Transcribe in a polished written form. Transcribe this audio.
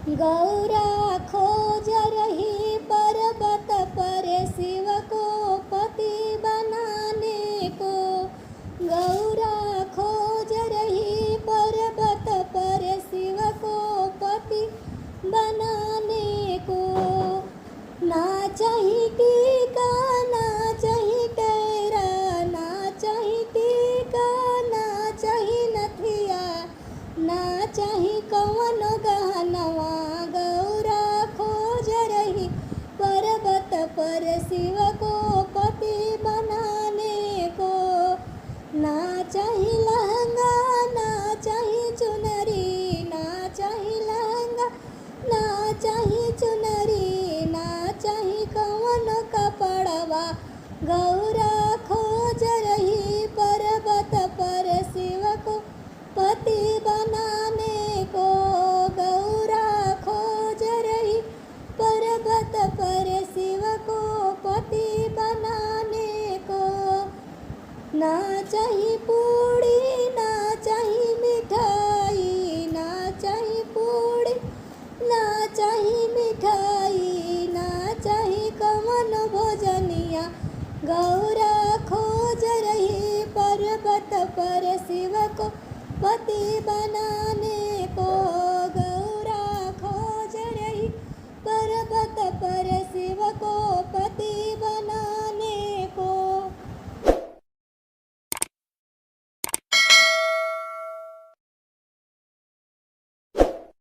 गौरा खोज रही पर्वत पर शिव को पति बनाने को। गौरा खोज रही पर्वत पर शिव को पति बनाने को। ना चाही टीका ना चाही कैरा, ना चाही टीका ना चाही नथिया, ना चाही कवन गहनवा। गौरा खोज रही पर्वत पर शिव को पति बनाने को। ना चाही लहंगा ना चाही चुनरी, ना चाही लहंगा ना चाही चुनरी, ना चाही कवन कपड़वा। गौरा खोज रही पर्वत पर शिव को पति बनाने को। गौरा खोज रही पर्वत पर शिव को पति बनाने को। ना चाही पूड़ी ना चाही मिठाई, ना चाही पूड़ी ना चाही मिठाई, ना चाही कवन भोजनिया। गौरा खोज रही पर्वत पर शिव को पति बनाने